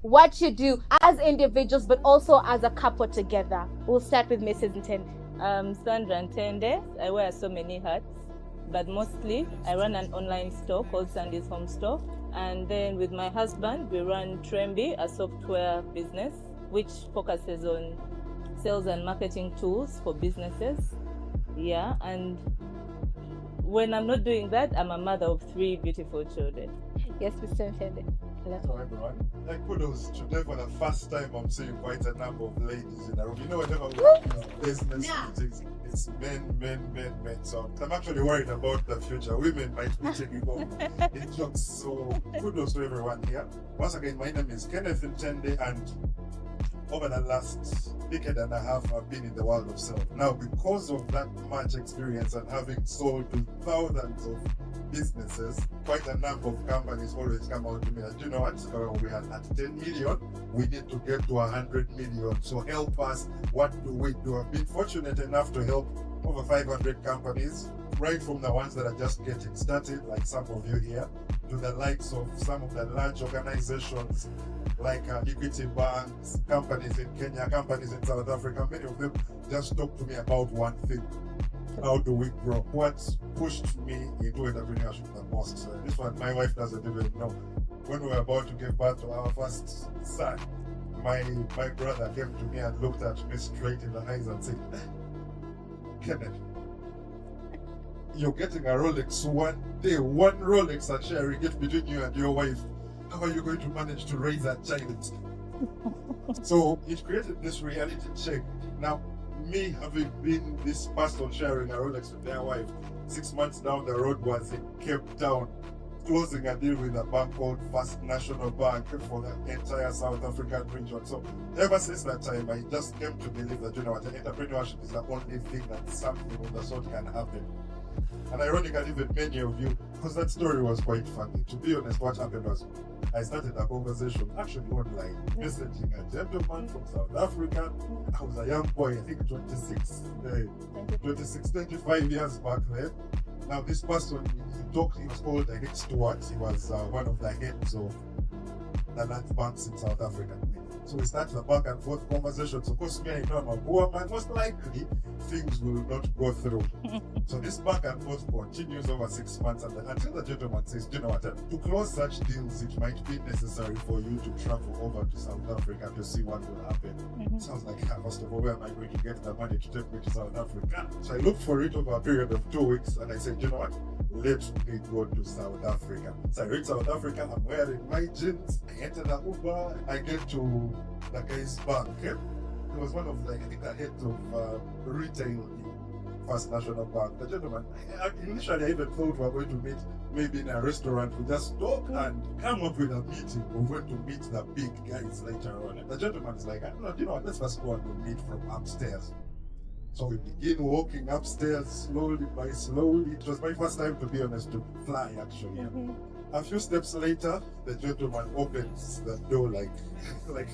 what you do as individuals, but also as a couple together. We'll start with Mrs. Ntende. Sandra Ntende. I wear so many hats, but mostly I run an online store called Sandy's Home Store. And then with my husband, we run Tremby, a software business, which focuses on sales and marketing tools for businesses. Yeah, and when I'm not doing that, I'm a mother of 3 beautiful children. Yes, Mr. Ntende. Hello everyone. Like kudos, today for the first time I'm seeing quite a number of ladies in the room. You know, whenever we have business meetings, it's men. So I'm actually worried about the future. Women might be taking over. It looks so kudos to everyone here. Once again, my name is Kenneth Ntende, and over the last decade and a half, I've been in the world of sales. Now, because of that much experience and having sold to thousands of businesses, quite a number of companies always come out to me and, you know what, we are at 10 million, we need to get to 100 million. So help us, what do we do? I've been fortunate enough to help over 500 companies, right from the ones that are just getting started, like some of you here, to the likes of some of the large organizations like Equity banks, companies in Kenya, companies in South Africa. Many of them just talk to me about one thing: how do we grow? What's pushed me into entrepreneurship the most? This one my wife doesn't even know. When we were about to give birth to our first son, my brother came to me and looked at me straight in the eyes and said, Kenneth, you're getting a Rolex one day, one Rolex, and sharing it between you and your wife. How are you going to manage to raise a child? So it created this reality check. Now, me having been this person sharing a Rolex with their wife, 6 months down the road was in Cape Town, closing a deal with a bank called First National Bank for the entire South African region. So ever since that time, I just came to believe that, you know what, entrepreneurship is the only thing that something of the sort can happen. And ironically, even many of you, because that story was quite funny. To be honest, what happened was I started a conversation actually online, messaging a gentleman from South Africa. I was a young boy, I think 26, 25 years back then. Now this person, he was called Eric Stewart. He was one of the heads of the large banks in South Africa. So we started a back and forth conversations. Of course, me, I know I'm a poor man. Most likely, things will not go through. So this back and forth continues over 6 months, and until the gentleman says, you know what, to close such deals, it might be necessary for you to travel over to South Africa to see what will happen. Sounds like, first of all, where am I going to get the money to take me to South Africa? So I looked for it over a period of 2 weeks, and I said, you know what, let me go to South Africa. So I reached South Africa, I'm wearing my jeans, I enter the Uber, I get to the guy's bank. It was one of, like, I think the heads of retail in First National Bank. The gentleman, initially I even thought we were going to meet maybe in a restaurant. We just talk and come up with a meeting. We're going to meet the big guys later on. The gentleman's like, you know, let's first go and we'll meet from upstairs. So we begin walking upstairs slowly by slowly. It was my first time, to be honest, to fly actually. A few steps later, the gentleman opens the door like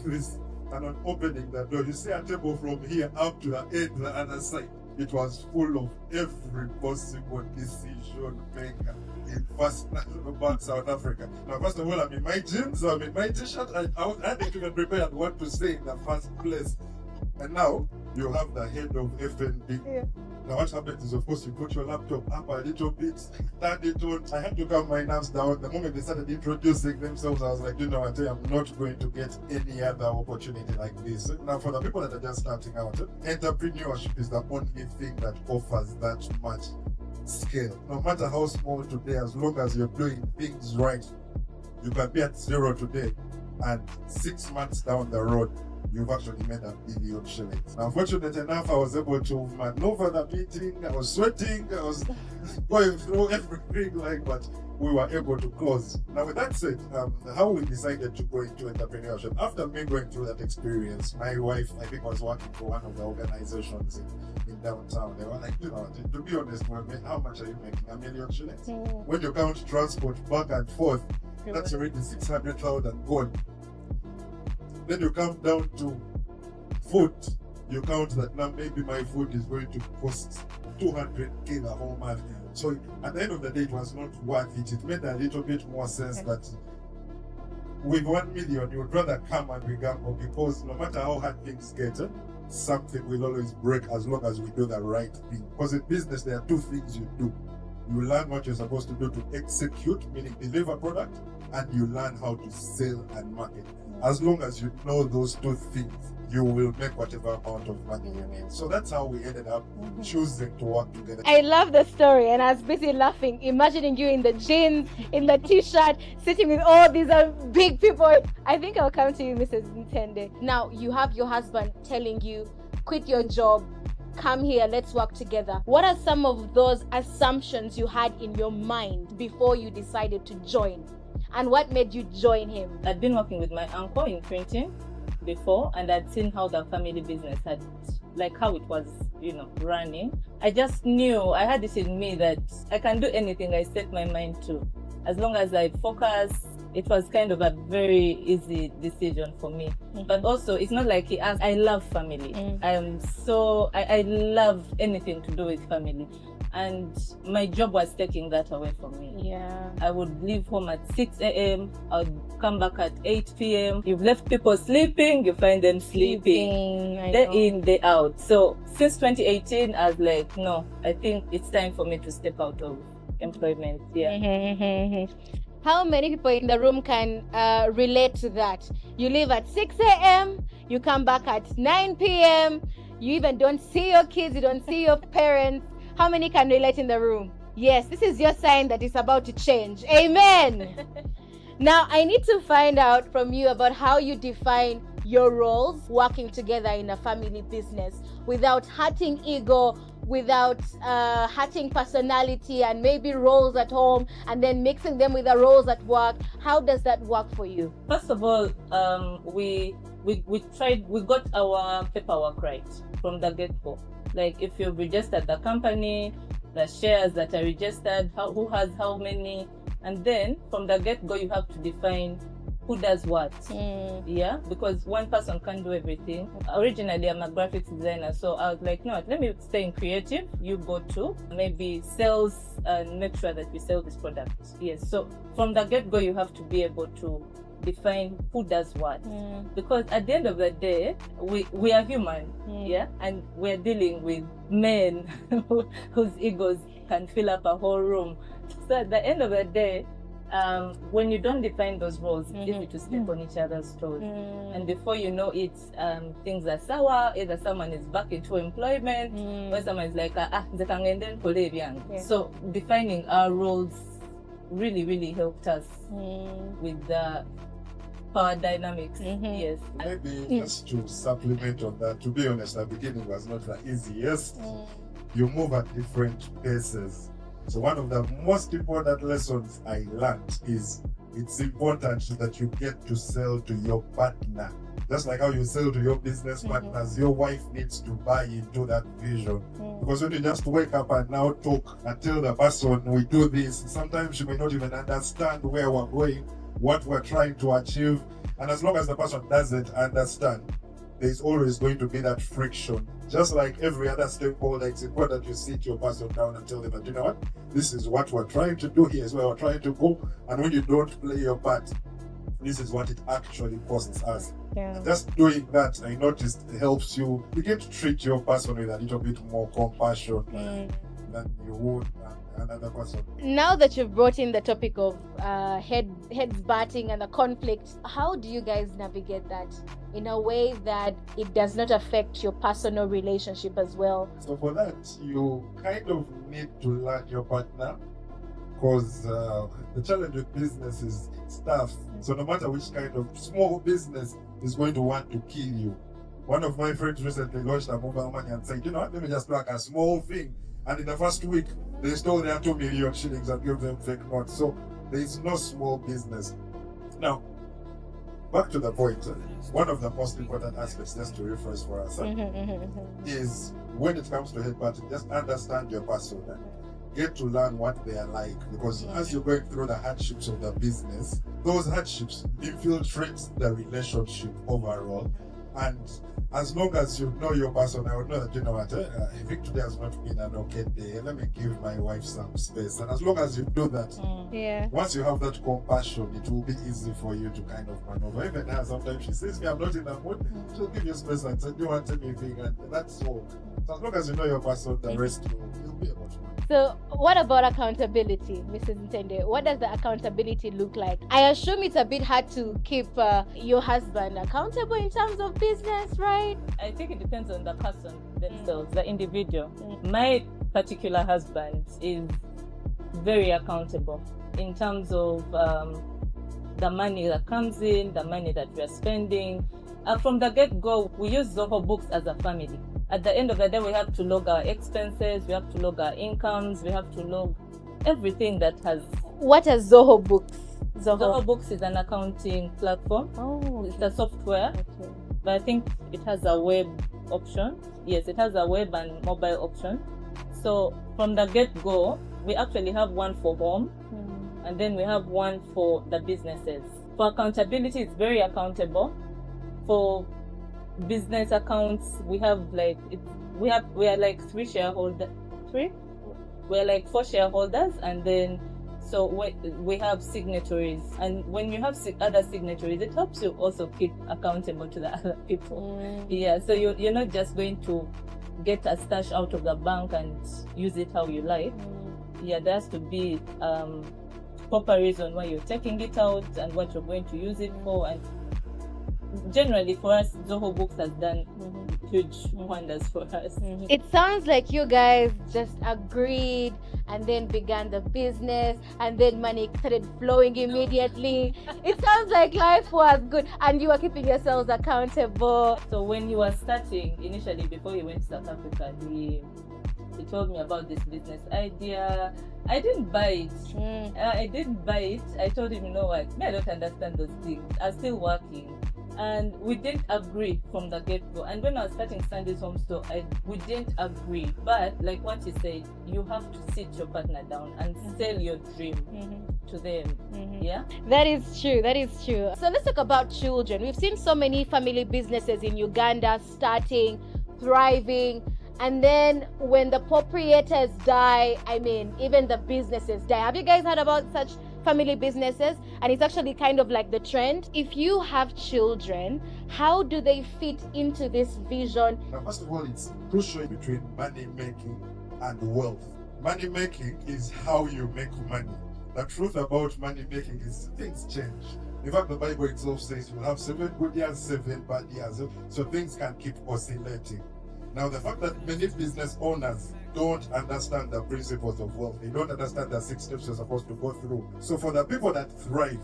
this. And on opening the door, you see a table from here up to the end, the other side. It was full of every possible decision maker in First National Bank South Africa. Now, first of all, I'm in my jeans, I'm in my t-shirt. I hadn't even prepared what to say in the first place. And now, you have the head of FNB. Now what happens is, of course, you put your laptop up a little bit, turn it on. I had to calm my nerves down. The moment they started introducing themselves, I was like, you know what, I'm not going to get any other opportunity like this. Now, for the people that are just starting out, entrepreneurship is the only thing that offers that much scale. No matter how small today, as long as you're doing things right, you can be at zero today, and 6 months down the road, you've actually made $1 billion shillings. Now, fortunate enough, I was able to maneuver the meeting. I was sweating. I was going through everything, but we were able to close. Now, with that said, how we decided to go into entrepreneurship, after me going through that experience, my wife, I think, was working for one of the organizations in downtown. They were like, you know, to be honest, how much are you making? $1 million shillings? When you count transport back and forth, that's already 600,000 gone. Then you come down to food. You count that now maybe my food is going to cost 200K the whole month. So at the end of the day, it was not worth it. It made a little bit more sense that with 1 million, you would rather come and we gamble, because no matter how hard things get, something will always break as long as we do the right thing. Because in business, there are two things you do. You learn what you're supposed to do to execute, meaning deliver product, and you learn how to sell and market. As long as you know those two things, you will make whatever amount of money you need. So that's how we ended up choosing to work together. I love the story, and I was busy laughing, imagining you in the jeans, in the t-shirt, sitting with all these big people. I think I'll come to you, Mrs. Ntende. Now, you have your husband telling you, quit your job, come here, let's work together. What are some of those assumptions you had in your mind before you decided to join? And what made you join him? I'd been working with my uncle in printing before, and I'd seen how the family business had, like how it was, running. I just knew, I had this in me that I can do anything I set my mind to. As long as I focus, it was kind of a very easy decision for me. But also, it's not like he asked. I love family. I love anything to do with family. And my job was taking that away from me. Yeah. I would leave home at 6 a.m. I would come back at 8 p.m. You've left people sleeping, you find them sleeping. Day in, day out. So since 2018, I was like, no, I think it's time for me to step out of employment. Yeah. How many people in the room can relate to that? You leave at 6 a.m., you come back at 9 p.m., you even don't see your kids, you don't see your parents. How many can relate in the room? Yes, this is your sign that it's about to change. Amen. Now, I need to find out from you about how you define your roles working together in a family business without hurting ego, without hurting personality and maybe roles at home and then mixing them with the roles at work. How does that work for you? First of all, we got our paperwork right from the get-go. Like if you've registered the company, the shares that are registered, who has how many, and then from the get-go you have to define who does what. Yeah, because one person can't do everything. Originally, I'm a graphics designer, so I was like, no, let me stay in creative. You go to maybe sales and make sure that we sell this product. Yes, so from the get-go you have to be able to define who does what, because at the end of the day we are human, and we're dealing with men whose egos can fill up a whole room. So at the end of the day, when you don't define those roles, it's easy to step on each other's toes, and before you know it, things are sour. Either someone is back into employment, or someone is like So defining our roles really helped us with the power dynamics. Yes. Maybe just to supplement on that, to be honest, the beginning was not the easiest. You move at different paces. So one of the most important lessons I learned is it's important that you get to sell to your partner. Just like how you sell to your business partners, your wife needs to buy into that vision. Because when you just wake up and now talk and tell the person we do this, sometimes you may not even understand where we're going, what we're trying to achieve. And as long as the person doesn't understand, there's always going to be that friction. Just like every other stakeholder, it's important you sit your person down and tell them that, you know what, this is what we're trying to do, here's where we're trying to go. And when you don't play your part, this is what it actually costs us. Yeah. Just doing that, I noticed, helps you begin to treat your person with a little bit more compassion than you would another person. Now that you've brought in the topic of heads batting and the conflict, how do you guys navigate that in a way that it does not affect your personal relationship as well? So for that, you kind of need to learn your partner, because the challenge with business is staff. So no matter which kind of small business is going to want to kill you. One of my friends recently launched a mobile money and said, you know what, let me just do like a small thing. And in the first week, they stole their 2 million shillings and gave them fake notes. So there is no small business. Now, back to the point, one of the most important aspects, just to rephrase for us, is when it comes to head batting, just understand your person. Get to learn what they are like, because as you're going through the hardships of the business, those hardships infiltrate the relationship overall. And as long as you know your person, I would know that, you know what, I think today has not been an okay day. Let me give my wife some space. And as long as you do that, Yeah. once you have that compassion, it will be easy for you to kind of maneuver. Even now, sometimes she says me, I'm not in the mood, she'll give you space and say, do you want anything? And that's all. So as long as you know your person, the rest you'll be able to manage. So, what about accountability, Mrs. Ntende? What does the accountability look like? I assume it's a bit hard to keep your husband accountable in terms of business, right? I think it depends on the person themselves, the individual. My particular husband is very accountable in terms of the money that comes in, the money that we are spending. From the get-go, we use Zoho Books as a family. At the end of the day, we have to log our expenses, we have to log our incomes, we have to log everything that has... What are Zoho Books? Zoho Books is an accounting platform. Oh, It's a software, okay. but I think it has a web option. Yes, it has a web and mobile option. So from the get-go, we actually have one for home, and then we have one for the businesses. For accountability, it's very accountable. For business accounts, we are like three shareholders. We're like 4 shareholders, and then so we have signatories. And when you have other signatories, it helps you also keep accountable to the other people. Yeah, so you're not just going to get a stash out of the bank and use it how you like. Yeah, there has to be proper reason why you're taking it out and what you're going to use it for. And generally for us, Zoho Books has done huge wonders for us. It sounds like you guys just agreed and then began the business, and then money started flowing immediately. It sounds like life was good and you were keeping yourselves accountable. So when he was starting, initially before he went to South Africa, he told me about this business idea. I didn't buy it. I told him, you know what, I don't understand those things. I'm still working. And we didn't agree from the get-go. And when I was starting Sandy's Home Store, we didn't agree. But like what he said, you have to sit your partner down and sell your dream to them. Yeah, that is true. So let's talk about children. We've seen so many family businesses in Uganda starting, thriving, and then when the proprietors die, even the businesses die. Have you guys heard about such family businesses? And it's actually kind of like the trend. If you have children, how do they fit into this vision? Now, first of all, it's crucial between money making and wealth. Money making is how you make money. The truth about money making is things change. In fact, the Bible itself says you'll have 7 good years, 7 bad years. So things can keep oscillating. Now, the fact that many business owners don't understand the principles of wealth, they don't understand the 6 steps you're supposed to go through. So for the people that thrive,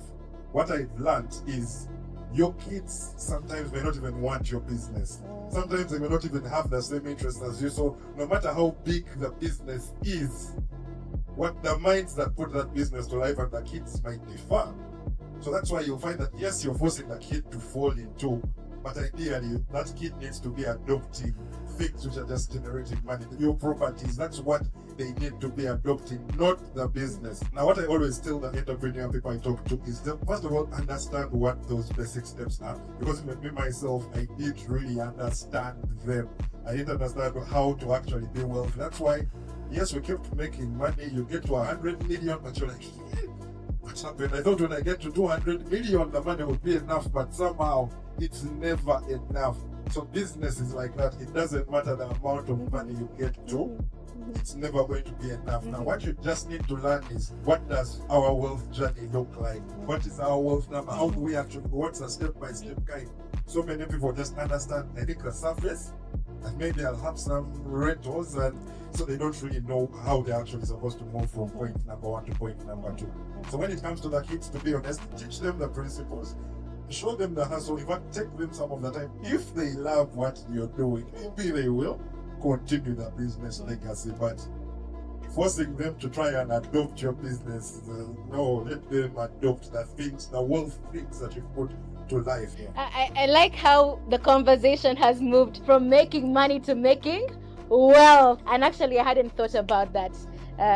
what I've learned is your kids sometimes may not even want your business. Sometimes they may not even have the same interest as you. So no matter how big the business is, what the minds that put that business to life and the kids might differ. So that's why you'll find that, yes, you're forcing the kid to fall into, but ideally that kid needs to be adopting things which are just generating money. Your properties, that's what they need to be adopting, not the business. Now, what I always tell the entrepreneur people I talk to is that, first of all, understand what those basic steps are. Because with me myself, I didn't really understand them. I didn't understand how to actually be wealthy. That's why, yes, we kept making money. You get to 100 million, but you're like, what's happened? I thought when I get to 200 million, the money would be enough, but somehow it's never enough. So business is like that. It doesn't matter the amount of money you get to, it's never going to be enough. Now, what you just need to learn is, what does our wealth journey look like? What is our wealth number? How do we actually, what's a step-by-step guide? So many people just understand, I think, the surface, and maybe I'll have some rentals, and so they don't really know how they're actually supposed to move from point number 1 to point number 2. So when it comes to the kids, to be honest, teach them the principles. Show them the hustle. In fact, take them some of the time. If they love what you're doing, maybe they will continue the business legacy. But forcing them to try and adopt your business, no, let them adopt the things, the wealth things that you've put to life. I like how the conversation has moved from making money to making wealth. And actually, I hadn't thought about that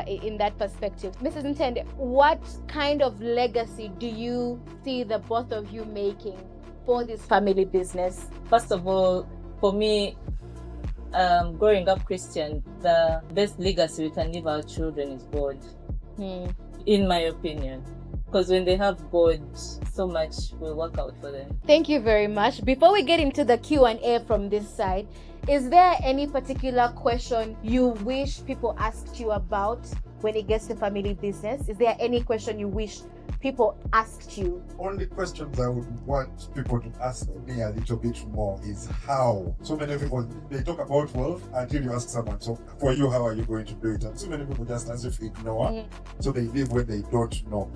in that perspective. Mrs. Ntende, what kind of legacy do you see the both of you making for this family business? First of all, For me, growing up Christian, the best legacy we can leave our children is God, in my opinion. Because when they have God, so much will work out for them. Thank you very much. Before we get into the Q&A from this side, is there any particular question you wish people asked you about when it gets to family business? Is there any question you wish people asked you? Only questions I would want people to ask me a little bit more is how. So many people, they talk about wealth until you ask someone, so for you, how are you going to do it? And so many people just as if ignore, so they live when they don't know.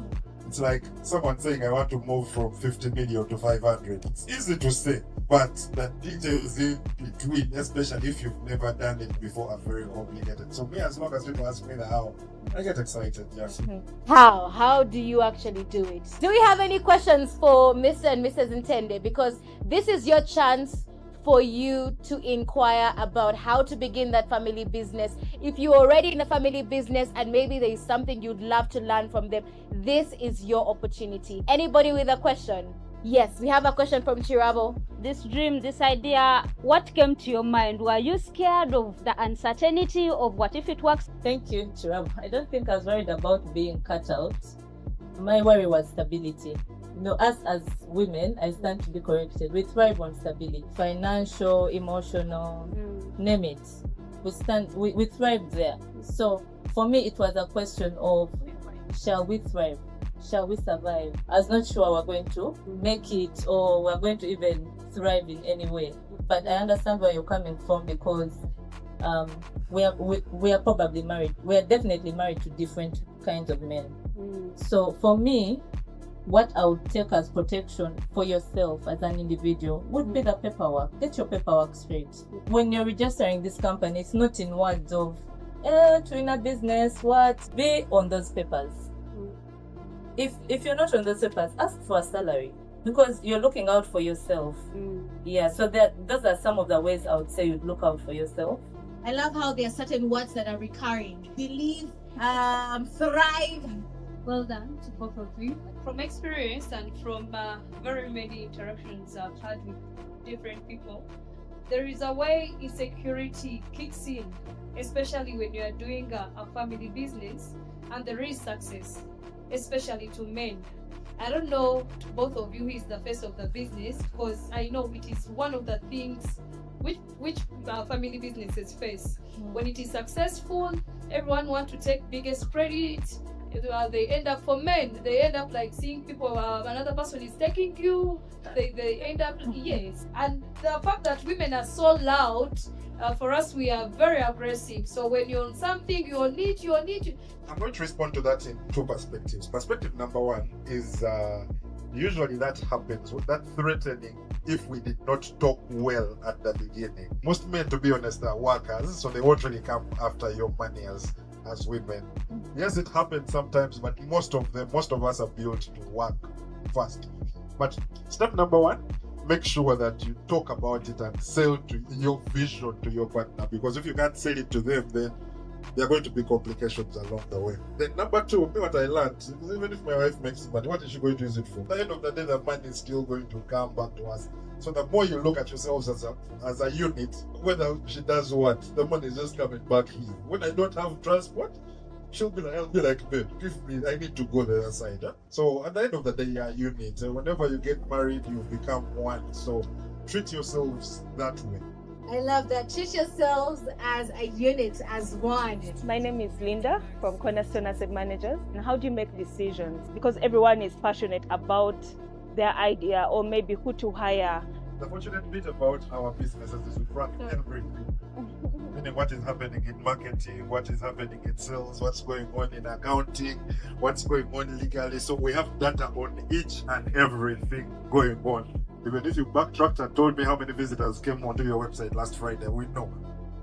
It's like someone saying, I want to move from 50 million to 500. It's easy to say, but the details in between, especially if you've never done it before, are very complicated. So me, as long as people ask me the how, I get excited, yes. How do you actually do it? Do we have any questions for Mr. and Mrs. Ntende? Because this is your chance for you to inquire about how to begin that family business. If you're already in a family business and maybe there is something you'd love to learn from them, this is your opportunity. Anybody with a question? Yes, we have a question from Chirabo. This dream, this idea, what came to your mind? Were you scared of the uncertainty of what if it works? Thank you, Chirab. I don't think I was worried about being cut out. My worry was stability. You know, us as women, I stand to be corrected. We thrive on stability, financial, emotional, name it. We thrive there. So for me, it was a question of, shall we thrive? Shall we survive? I was not sure we're going to make it or we're going to even thrive in any way. But I understand where you're coming from, because we are probably married. We are definitely married to different kinds of men. So for me, what I would take as protection for yourself as an individual would be the paperwork. Get your paperwork straight. When you're registering this company, it's not in words of to in a business, what? Be on those papers. If you're not on those papers, ask for a salary, because you're looking out for yourself. Yeah, so those are some of the ways I would say you'd look out for yourself. I love how there are certain words that are recurring. Believe, thrive. Well done to both of you. From experience and from very many interactions I've had with different people, there is a way insecurity kicks in, especially when you are doing a family business and there is success, especially to men. I don't know to both of you who is the face of the business, because I know it is one of the things which family businesses face. When it is successful, everyone wants to take biggest credit. They end up, for men, they end up like seeing people, another person is taking you, they end up, yes. And the fact that women are so loud, for us, we are very aggressive. So when you're on something, you need to. I'm going to respond to that in two perspectives. Perspective number one is usually that happens, that threatening, if we did not talk well at the beginning. Most men, to be honest, are workers, so they won't really come after your money as women. Yes, it happens sometimes, but most of us are built to work first. But step number one, make sure that you talk about it and sell to your vision to your partner, because if you can't sell it to them, then there are going to be complications along the way. Then number two, what I learned, even if my wife makes money, what is she going to use it for? At the end of the day, the money is still going to come back to us. So the more you look at yourselves as a unit, whether she does what, the money is just coming back here. When I don't have transport, I'll be like, babe, give me, I need to go the other side. Huh? So at the end of the day, you're a unit. Whenever you get married, you become one. So treat yourselves that way. I love that. Treat yourselves as a unit, as one. My name is Linda from Cornerstone Asset Managers. And how do you make decisions? Because everyone is passionate about their idea or maybe who to hire. The fortunate bit about our businesses is we track everything. Meaning what is happening in marketing, what is happening in sales, what's going on in accounting, what's going on legally. So we have data on each and everything going on. Even if you backtracked and told me how many visitors came onto your website last Friday, we know.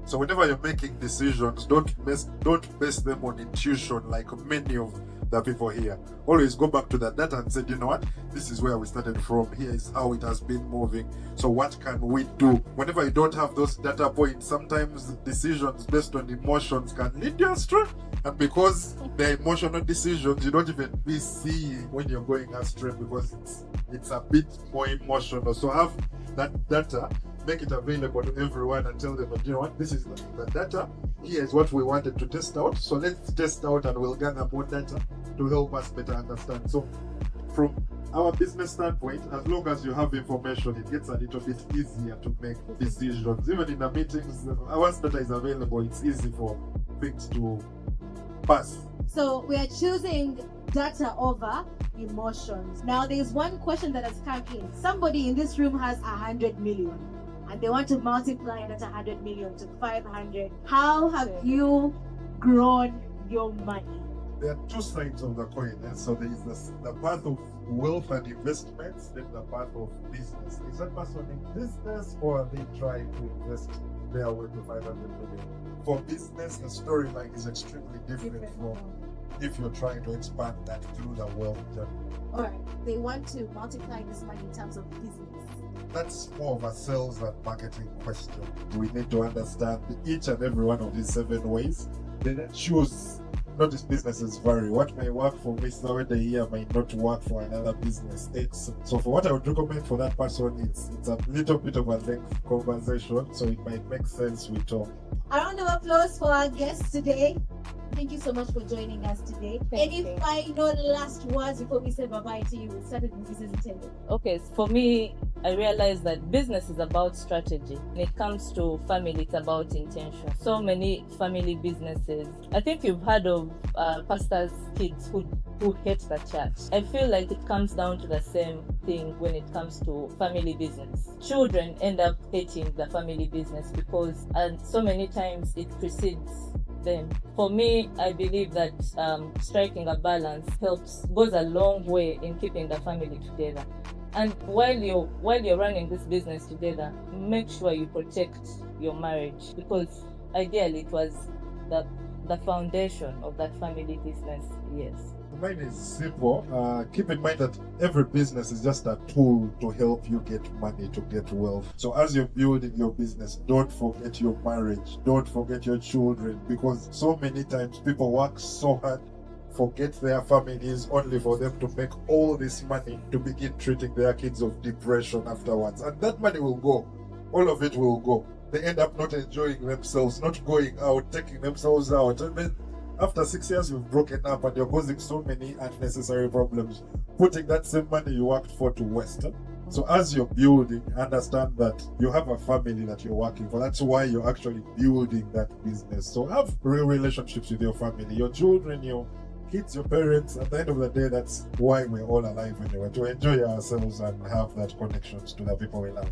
So whenever you're making decisions, don't base them on intuition like many of the people here. Always go back to that data and say, you know what, this is where we started from, here is how it has been moving, so what can we do? Whenever you don't have those data points, sometimes decisions based on emotions can lead you astray, and because they're emotional decisions, you don't even be seeing when you're going astray, because it's a bit more emotional. So have that data make it available to everyone and tell them that, you know what, this is the data. Here's what we wanted to test out. So let's test out and we'll gather more data to help us better understand. So from our business standpoint, as long as you have information, it gets a little bit easier to make decisions. Even in the meetings, once data is available, it's easy for things to pass. So we are choosing data over emotions. Now there's one question that has come in. Somebody in this room has 100 million and they want to multiply that 100 million to 500. How have you grown your money? There are two sides of the coin. And so there is the path of wealth and investments, then the path of business. Is that person in business or are they trying to invest their way to 500 million? For business, the storyline is extremely different from if you're trying to expand that through the wealth journey. All right, they want to multiply this money in terms of business. That's more of a sales and marketing question. We need to understand each and every one of these 7 ways. Then choose. Notice businesses vary. What may work for me somewhere the year might not work for another business. So for what I would recommend for that person, it's a little bit of a lengthy conversation, so it might make sense we talk. A round of applause for our guest today. Thank you so much for joining us today. Any final last words before we say bye-bye to you? We'll start with Mrs. Intended. Okay, for me, I realized that business is about strategy. When it comes to family, it's about intention. So many family businesses. I think you've heard of pastors' kids who hate the church. I feel like it comes down to the same thing when it comes to family business. Children end up hating the family business because so many times it precedes them. For me, I believe that striking a balance goes a long way in keeping the family together. And while you're running this business together, make sure you protect your marriage, because ideally it was the foundation of that family business. Yes. Mine is simple. Keep in mind that every business is just a tool to help you get money, to get wealth. So as you're building your business, don't forget your marriage, don't forget your children, because so many times people work so hard, forget their families, only for them to make all this money to begin treating their kids of depression afterwards. And that money will go. All of it will go. They end up not enjoying themselves, not going out, taking themselves out. And then after 6 years, you've broken up and you're causing so many unnecessary problems, putting that same money you worked for to waste. So as you're building, understand that you have a family that you're working for. That's why you're actually building that business. So have real relationships with your family, your children, your kids, your parents. At the end of the day, that's why we're all alive anyway, to enjoy ourselves and have that connections to the people we love.